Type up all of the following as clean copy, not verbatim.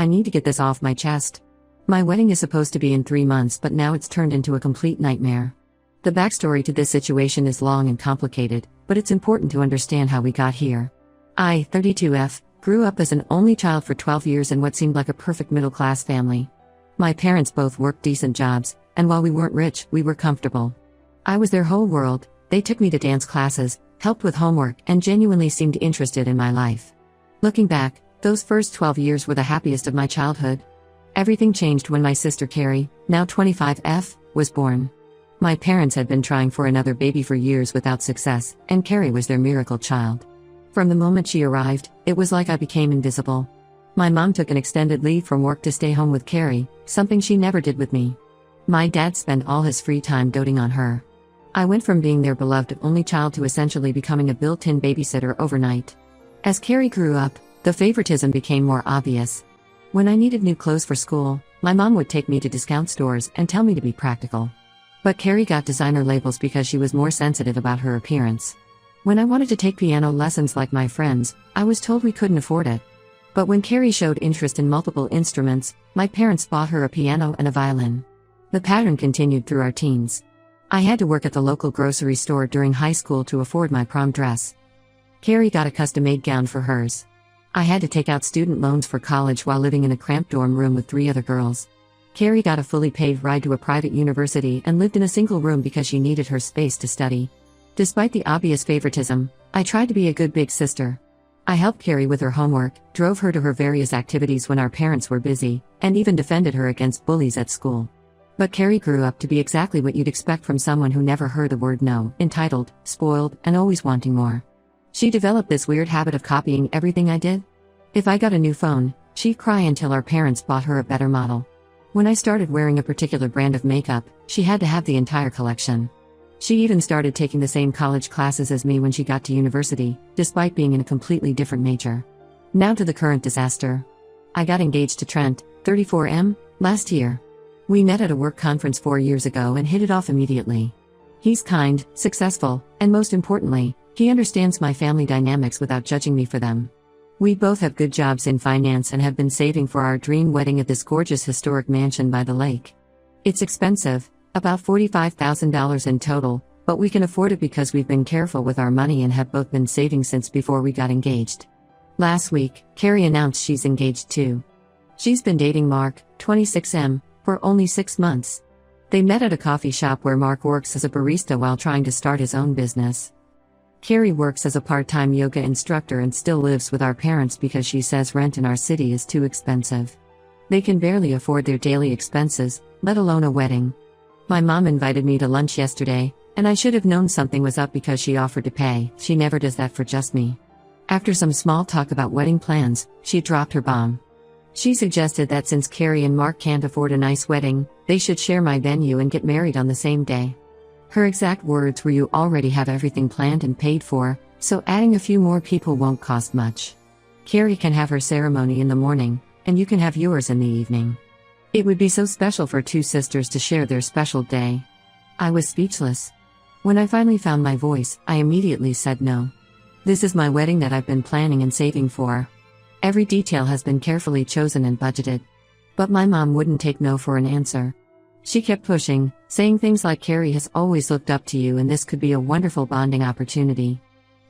I need to get this off my chest. My wedding is supposed to be in 3 months, but now it's turned into a complete nightmare. The backstory to this situation is long and complicated, but it's important to understand how we got here. I, 32F, grew up as an only child for 12 years in what seemed like a perfect middle-class family. My parents both worked decent jobs, and while we weren't rich, we were comfortable. I was their whole world. They took me to dance classes, helped with homework, and genuinely seemed interested in my life. Looking back, those first 12 years were the happiest of my childhood. Everything changed when my sister Carrie, now 25F, was born. My parents had been trying for another baby for years without success, and Carrie was their miracle child. From the moment she arrived, it was like I became invisible. My mom took an extended leave from work to stay home with Carrie, something she never did with me. My dad spent all his free time doting on her. I went from being their beloved only child to essentially becoming a built-in babysitter overnight. As Carrie grew up, the favoritism became more obvious. When I needed new clothes for school, my mom would take me to discount stores and tell me to be practical. But Carrie got designer labels because she was more sensitive about her appearance. When I wanted to take piano lessons like my friends, I was told we couldn't afford it. But when Carrie showed interest in multiple instruments, my parents bought her a piano and a violin. The pattern continued through our teens. I had to work at the local grocery store during high school to afford my prom dress. Carrie got a custom-made gown for hers. I had to take out student loans for college while living in a cramped dorm room with 3 other girls. Carrie got a fully paid ride to a private university and lived in a single room because she needed her space to study. Despite the obvious favoritism, I tried to be a good big sister. I helped Carrie with her homework, drove her to her various activities when our parents were busy, and even defended her against bullies at school. But Carrie grew up to be exactly what you'd expect from someone who never heard the word no: entitled, spoiled, and always wanting more. She developed this weird habit of copying everything I did. If I got a new phone, she'd cry until our parents bought her a better model. When I started wearing a particular brand of makeup, she had to have the entire collection. She even started taking the same college classes as me when she got to university, despite being in a completely different major. Now to the current disaster. I got engaged to Trent, 34M, last year. We met at a work conference 4 years ago and hit it off immediately. He's kind, successful, and most importantly, he understands my family dynamics without judging me for them. We both have good jobs in finance and have been saving for our dream wedding at this gorgeous historic mansion by the lake. It's expensive, about $45,000 in total, but we can afford it because we've been careful with our money and have both been saving since before we got engaged. Last week, Carrie announced she's engaged too. She's been dating Mark, 26M, for only 6 months. They met at a coffee shop where Mark works as a barista while trying to start his own business. Carrie works as a part-time yoga instructor and still lives with our parents because she says rent in our city is too expensive. They can barely afford their daily expenses, let alone a wedding. My mom invited me to lunch yesterday, and I should have known something was up because she offered to pay. She never does that for just me. After some small talk about wedding plans, she dropped her bomb. She suggested that since Carrie and Mark can't afford a nice wedding, they should share my venue and get married on the same day. Her exact words were, "You already have everything planned and paid for, so adding a few more people won't cost much. Carrie can have her ceremony in the morning, and you can have yours in the evening." It would be so special for 2 sisters to share their special day. I was speechless. When I finally found my voice, I immediately said no. This is my wedding that I've been planning and saving for. Every detail has been carefully chosen and budgeted. But my mom wouldn't take no for an answer. She kept pushing, saying things like, "Carrie has always looked up to you and this could be a wonderful bonding opportunity."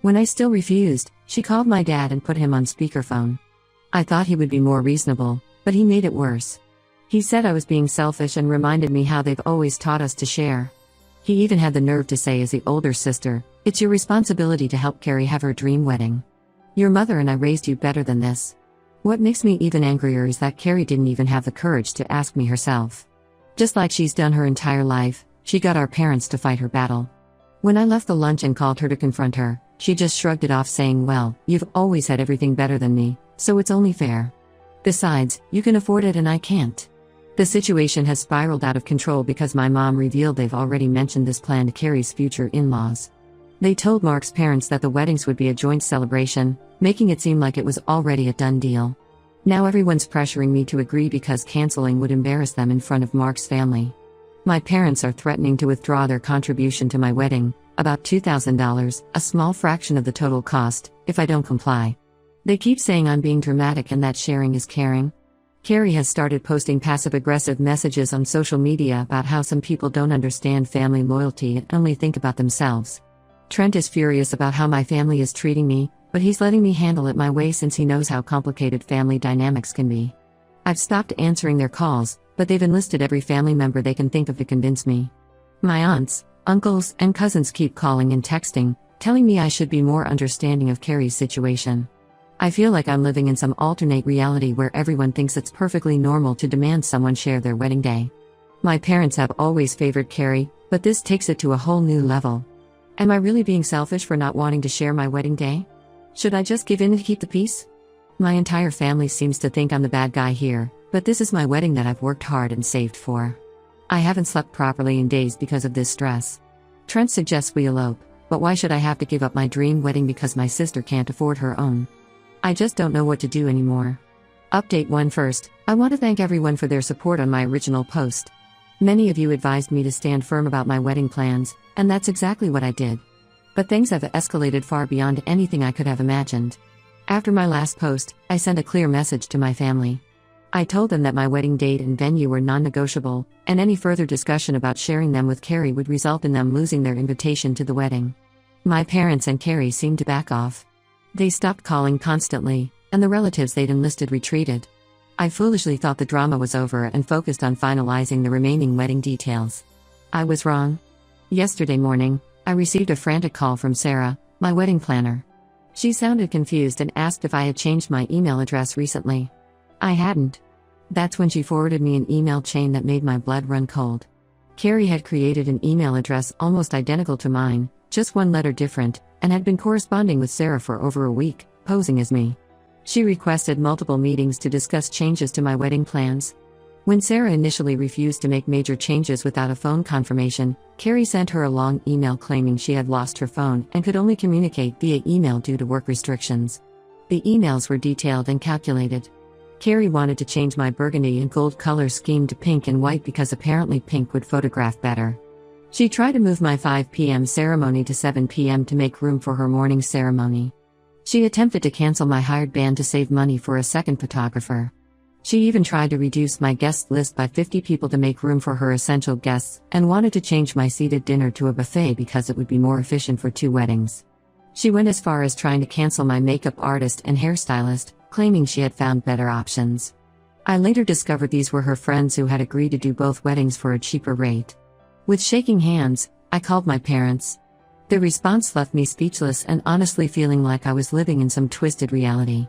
When I still refused, she called my dad and put him on speakerphone. I thought he would be more reasonable, but he made it worse. He said I was being selfish and reminded me how they've always taught us to share. He even had the nerve to say, as the older sister, "It's your responsibility to help Carrie have her dream wedding. Your mother and I raised you better than this." What makes me even angrier is that Carrie didn't even have the courage to ask me herself. Just like she's done her entire life, she got our parents to fight her battle. When I left the lunch and called her to confront her, she just shrugged it off, saying, "Well, you've always had everything better than me, so it's only fair. Besides, you can afford it and I can't." The situation has spiraled out of control because my mom revealed they've already mentioned this plan to Carrie's future in-laws. They told Mark's parents that the weddings would be a joint celebration, making it seem like it was already a done deal. Now everyone's pressuring me to agree because canceling would embarrass them in front of Mark's family. My parents are threatening to withdraw their contribution to my wedding, about $2,000, a small fraction of the total cost, if I don't comply. They keep saying I'm being dramatic and that sharing is caring. Carrie has started posting passive-aggressive messages on social media about how some people don't understand family loyalty and only think about themselves. Trent is furious about how my family is treating me, but he's letting me handle it my way since he knows how complicated family dynamics can be. I've stopped answering their calls, but they've enlisted every family member they can think of to convince me. My aunts, uncles, and cousins keep calling and texting, telling me I should be more understanding of Carrie's situation. I feel like I'm living in some alternate reality where everyone thinks it's perfectly normal to demand someone share their wedding day. My parents have always favored Carrie, but this takes it to a whole new level. Am I really being selfish for not wanting to share my wedding day? Should I just give in and keep the peace? My entire family seems to think I'm the bad guy here, but this is my wedding that I've worked hard and saved for. I haven't slept properly in days because of this stress. Trent suggests we elope, but why should I have to give up my dream wedding because my sister can't afford her own? I just don't know what to do anymore. Update 1 first, I want to thank everyone for their support on my original post. Many of you advised me to stand firm about my wedding plans, and that's exactly what I did. But things have escalated far beyond anything I could have imagined. After my last post, I sent a clear message to my family. I told them that my wedding date and venue were non-negotiable, and any further discussion about sharing them with Carrie would result in them losing their invitation to the wedding. My parents and Carrie seemed to back off. They stopped calling constantly, and the relatives they'd enlisted retreated. I foolishly thought the drama was over and focused on finalizing the remaining wedding details. I was wrong. Yesterday morning, I received a frantic call from Sarah, my wedding planner. She sounded confused and asked if I had changed my email address recently. I hadn't. That's when she forwarded me an email chain that made my blood run cold. Carrie had created an email address almost identical to mine, just one letter different, and had been corresponding with Sarah for over a week, posing as me. She requested multiple meetings to discuss changes to my wedding plans. When Sarah initially refused to make major changes without a phone confirmation, Carrie sent her a long email claiming she had lost her phone and could only communicate via email due to work restrictions. The emails were detailed and calculated. Carrie wanted to change my burgundy and gold color scheme to pink and white because apparently pink would photograph better. She tried to move my 5 p.m. ceremony to 7 p.m. to make room for her morning ceremony. She attempted to cancel my hired band to save money for a second photographer. She even tried to reduce my guest list by 50 people to make room for her essential guests, and wanted to change my seated dinner to a buffet because it would be more efficient for 2 weddings. She went as far as trying to cancel my makeup artist and hairstylist, claiming she had found better options. I later discovered these were her friends who had agreed to do both weddings for a cheaper rate. With shaking hands, I called my parents. Their response left me speechless and honestly feeling like I was living in some twisted reality.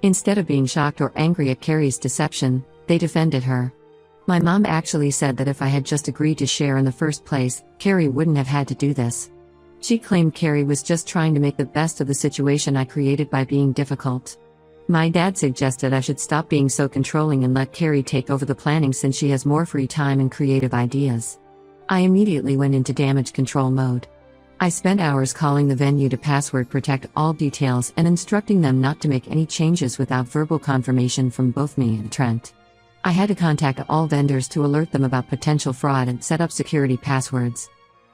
Instead of being shocked or angry at Carrie's deception, they defended her. My mom actually said that if I had just agreed to share in the first place, Carrie wouldn't have had to do this. She claimed Carrie was just trying to make the best of the situation I created by being difficult. My dad suggested I should stop being so controlling and let Carrie take over the planning since she has more free time and creative ideas. I immediately went into damage control mode. I spent hours calling the venue to password protect all details and instructing them not to make any changes without verbal confirmation from both me and Trent. I had to contact all vendors to alert them about potential fraud and set up security passwords.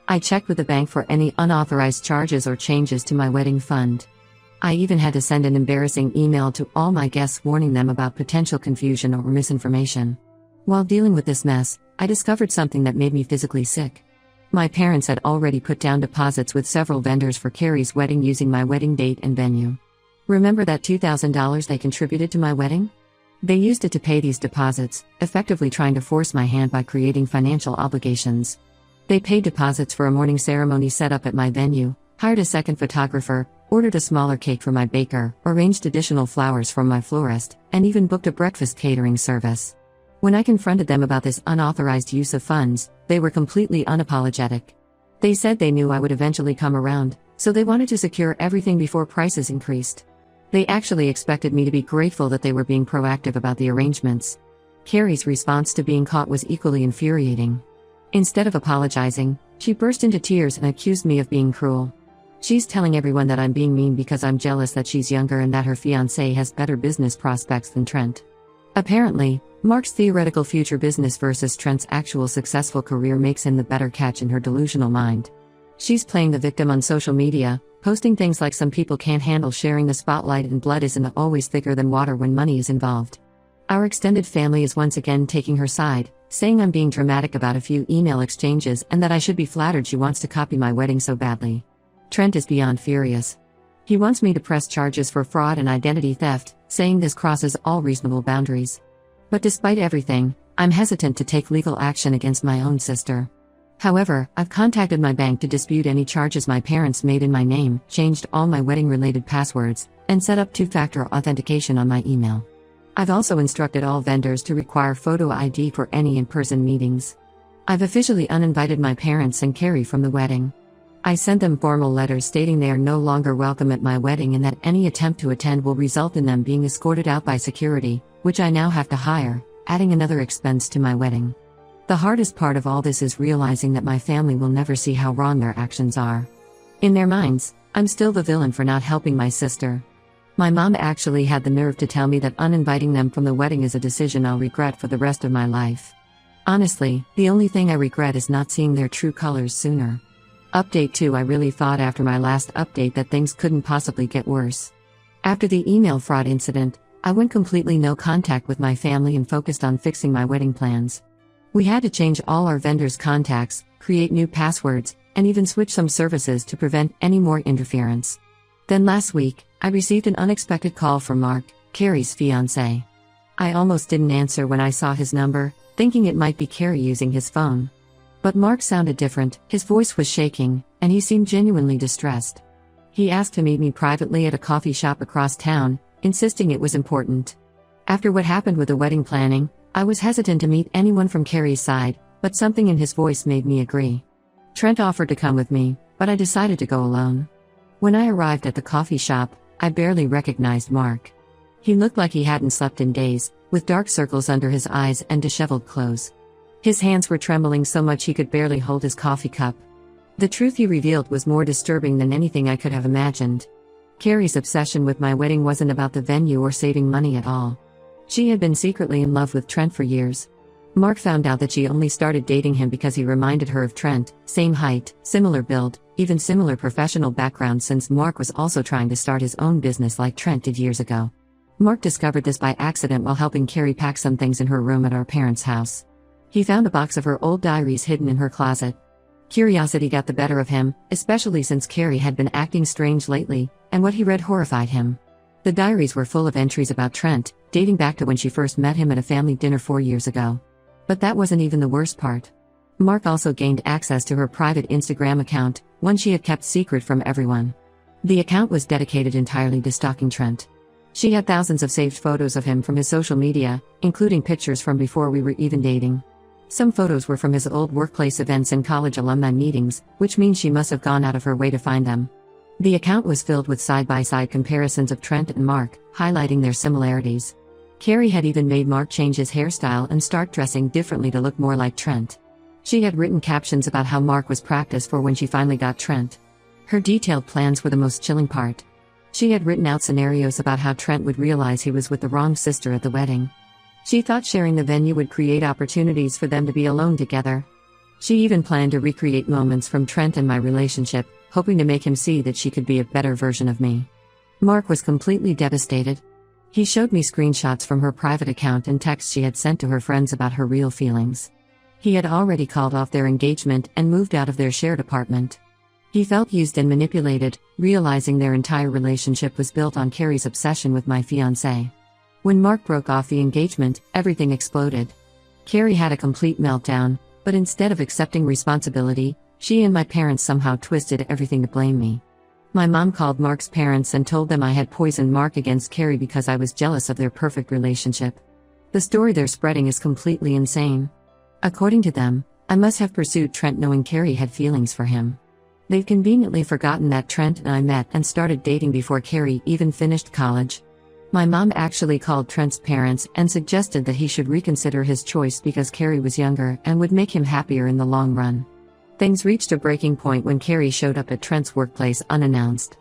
I checked with the bank for any unauthorized charges or changes to my wedding fund. I even had to send an embarrassing email to all my guests warning them about potential confusion or misinformation. While dealing with this mess, I discovered something that made me physically sick. My parents had already put down deposits with several vendors for Carrie's wedding using my wedding date and venue. Remember that $2,000 they contributed to my wedding? They used it to pay these deposits, effectively trying to force my hand by creating financial obligations. They paid deposits for a morning ceremony set up at my venue, hired a second photographer, ordered a smaller cake for my baker, arranged additional flowers from my florist, and even booked a breakfast catering service. When I confronted them about this unauthorized use of funds, they were completely unapologetic. They said they knew I would eventually come around, so they wanted to secure everything before prices increased. They actually expected me to be grateful that they were being proactive about the arrangements. Carrie's response to being caught was equally infuriating. Instead of apologizing, she burst into tears and accused me of being cruel. She's telling everyone that I'm being mean because I'm jealous that she's younger and that her fiancé has better business prospects than Trent. Apparently, Mark's theoretical future business versus Trent's actual successful career makes him the better catch in her delusional mind. She's playing the victim on social media, posting things like some people can't handle sharing the spotlight and blood isn't always thicker than water when money is involved. Our extended family is once again taking her side, saying I'm being dramatic about a few email exchanges and that I should be flattered she wants to copy my wedding so badly. Trent is beyond furious. He wants me to press charges for fraud and identity theft, saying this crosses all reasonable boundaries. But despite everything, I'm hesitant to take legal action against my own sister. However, I've contacted my bank to dispute any charges my parents made in my name, changed all my wedding-related passwords, and set up two-factor authentication on my email. I've also instructed all vendors to require photo ID for any in-person meetings. I've officially uninvited my parents and Carrie from the wedding. I sent them formal letters stating they are no longer welcome at my wedding and that any attempt to attend will result in them being escorted out by security, which I now have to hire, adding another expense to my wedding. The hardest part of all this is realizing that my family will never see how wrong their actions are. In their minds, I'm still the villain for not helping my sister. My mom actually had the nerve to tell me that uninviting them from the wedding is a decision I'll regret for the rest of my life. Honestly, the only thing I regret is not seeing their true colors sooner. Update 2. I really thought after my last update that things couldn't possibly get worse. After the email fraud incident, I went completely no contact with my family and focused on fixing my wedding plans. We had to change all our vendors' contacts, create new passwords, and even switch some services to prevent any more interference. Then last week, I received an unexpected call from Mark, Carrie's fiancé. I almost didn't answer when I saw his number, thinking it might be Carrie using his phone. But Mark sounded different, his voice was shaking, and he seemed genuinely distressed. He asked to meet me privately at a coffee shop across town, insisting it was important. After what happened with the wedding planning, I was hesitant to meet anyone from Carrie's side, but something in his voice made me agree. Trent offered to come with me, but I decided to go alone. When I arrived at the coffee shop, I barely recognized Mark. He looked like he hadn't slept in days, with dark circles under his eyes and disheveled clothes. His hands were trembling so much he could barely hold his coffee cup. The truth he revealed was more disturbing than anything I could have imagined. Carrie's obsession with my wedding wasn't about the venue or saving money at all. She had been secretly in love with Trent for years. Mark found out that she only started dating him because he reminded her of Trent, same height, similar build, even similar professional background, since Mark was also trying to start his own business like Trent did years ago. Mark discovered this by accident while helping Carrie pack some things in her room at our parents' house. He found a box of her old diaries hidden in her closet. Curiosity got the better of him, especially since Carrie had been acting strange lately, and what he read horrified him. The diaries were full of entries about Trent, dating back to when she first met him at a family dinner 4 years ago. But that wasn't even the worst part. Mark also gained access to her private Instagram account, one she had kept secret from everyone. The account was dedicated entirely to stalking Trent. She had thousands of saved photos of him from his social media, including pictures from before we were even dating. Some photos were from his old workplace events and college alumni meetings, which means she must have gone out of her way to find them. The account was filled with side-by-side comparisons of Trent and Mark, highlighting their similarities. Carrie had even made Mark change his hairstyle and start dressing differently to look more like Trent. She had written captions about how Mark was practiced for when she finally got Trent. Her detailed plans were the most chilling part. She had written out scenarios about how Trent would realize he was with the wrong sister at the wedding. She thought sharing the venue would create opportunities for them to be alone together. She even planned to recreate moments from Trent and my relationship, hoping to make him see that she could be a better version of me. Mark was completely devastated. He showed me screenshots from her private account and texts she had sent to her friends about her real feelings. He had already called off their engagement and moved out of their shared apartment. He felt used and manipulated, realizing their entire relationship was built on Carrie's obsession with my fiancé. When Mark broke off the engagement, everything exploded. Carrie had a complete meltdown, but instead of accepting responsibility, she and my parents somehow twisted everything to blame me. My mom called Mark's parents and told them I had poisoned Mark against Carrie because I was jealous of their perfect relationship. The story they're spreading is completely insane. According to them, I must have pursued Trent knowing Carrie had feelings for him. They've conveniently forgotten that Trent and I met and started dating before Carrie even finished college. My mom actually called Trent's parents and suggested that he should reconsider his choice because Carrie was younger and would make him happier in the long run. Things reached a breaking point when Carrie showed up at Trent's workplace unannounced.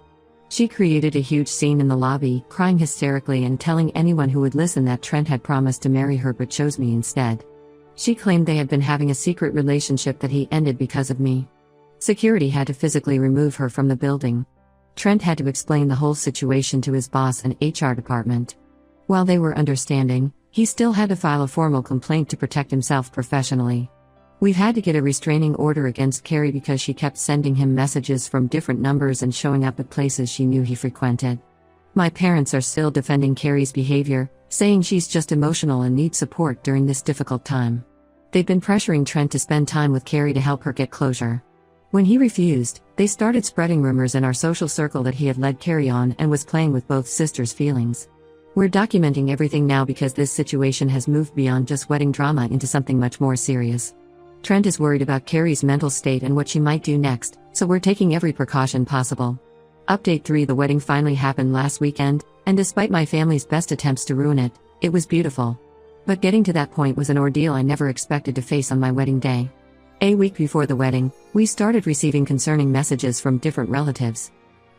She created a huge scene in the lobby, crying hysterically and telling anyone who would listen that Trent had promised to marry her but chose me instead. She claimed they had been having a secret relationship that he ended because of me. Security had to physically remove her from the building. Trent had to explain the whole situation to his boss and HR department. While they were understanding, He still had to file a formal complaint to protect himself professionally. We've had to get a restraining order against Carrie because she kept sending him messages from different numbers and showing up at places she knew he frequented. My parents are still defending Carrie's behavior, saying she's just emotional and needs support during this difficult time. They've been pressuring Trent to spend time with Carrie to help her get closure. When he refused, they started spreading rumors in our social circle that he had led Carrie on and was playing with both sisters' feelings. We're documenting everything now because this situation has moved beyond just wedding drama into something much more serious. Trent is worried about Carrie's mental state and what she might do next, so we're taking every precaution possible. Update 3: The wedding finally happened last weekend, and despite my family's best attempts to ruin it, it was beautiful. But getting to that point was an ordeal I never expected to face on my wedding day. A week before the wedding, we started receiving concerning messages from different relatives.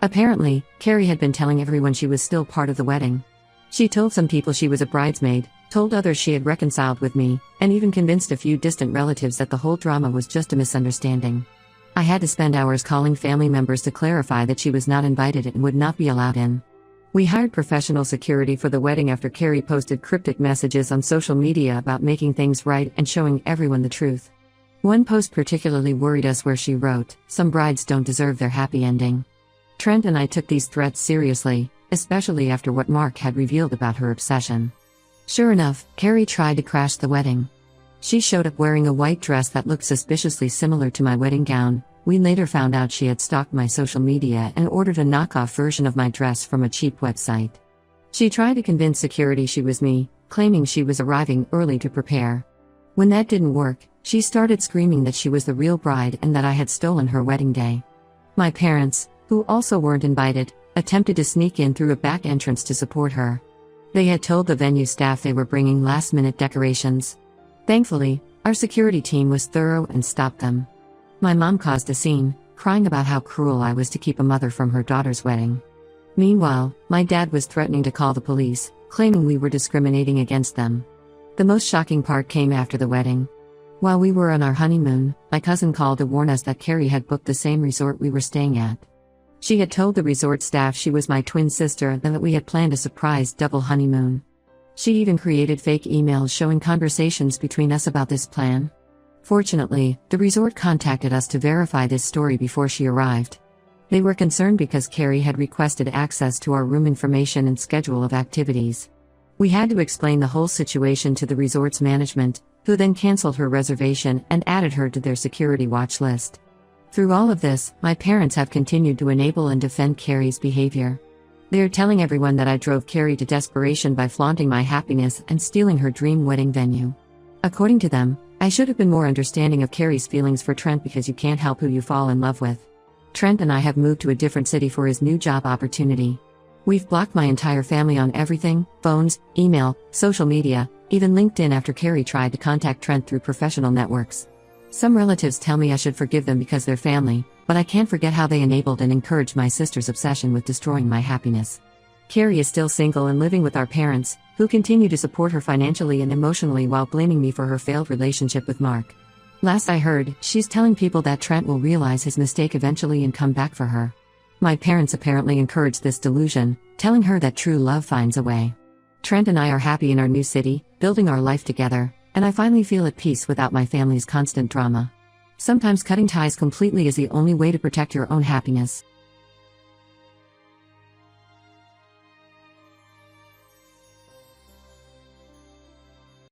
Apparently, Carrie had been telling everyone she was still part of the wedding. She told some people she was a bridesmaid, told others she had reconciled with me, and even convinced a few distant relatives that the whole drama was just a misunderstanding. I had to spend hours calling family members to clarify that she was not invited and would not be allowed in. We hired professional security for the wedding after Carrie posted cryptic messages on social media about making things right and showing everyone the truth. One post particularly worried us where she wrote, "Some brides don't deserve their happy ending." Trent and I took these threats seriously, especially after what Mark had revealed about her obsession. Sure enough, Carrie tried to crash the wedding. She showed up wearing a white dress that looked suspiciously similar to my wedding gown. We later found out she had stalked my social media and ordered a knockoff version of my dress from a cheap website. She tried to convince security she was me, claiming she was arriving early to prepare. When that didn't work, she started screaming that she was the real bride and that I had stolen her wedding day. My parents, who also weren't invited, attempted to sneak in through a back entrance to support her. They had told the venue staff they were bringing last-minute decorations. Thankfully, our security team was thorough and stopped them. My mom caused a scene, crying about how cruel I was to keep a mother from her daughter's wedding. Meanwhile, my dad was threatening to call the police, claiming we were discriminating against them. The most shocking part came after the wedding. While we were on our honeymoon, my cousin called to warn us that Carrie had booked the same resort we were staying at. She had told the resort staff she was my twin sister and that we had planned a surprise double honeymoon. She even created fake emails showing conversations between us about this plan. Fortunately, the resort contacted us to verify this story before she arrived. They were concerned because Carrie had requested access to our room information and schedule of activities. We had to explain the whole situation to the resort's management, who then canceled her reservation and added her to their security watch list. Through all of this, my parents have continued to enable and defend Carrie's behavior. They are telling everyone that I drove Carrie to desperation by flaunting my happiness and stealing her dream wedding venue. According to them, I should have been more understanding of Carrie's feelings for Trent because you can't help who you fall in love with. Trent and I have moved to a different city for his new job opportunity. We've blocked my entire family on everything: phones, email, social media, even LinkedIn after Carrie tried to contact Trent through professional networks. Some relatives tell me I should forgive them because they're family, but I can't forget how they enabled and encouraged my sister's obsession with destroying my happiness. Carrie is still single and living with our parents, who continue to support her financially and emotionally while blaming me for her failed relationship with Mark. Last I heard, she's telling people that Trent will realize his mistake eventually and come back for her. My parents apparently encourage this delusion, telling her that true love finds a way. Trent and I are happy in our new city, building our life together, and I finally feel at peace without my family's constant drama. Sometimes cutting ties completely is the only way to protect your own happiness.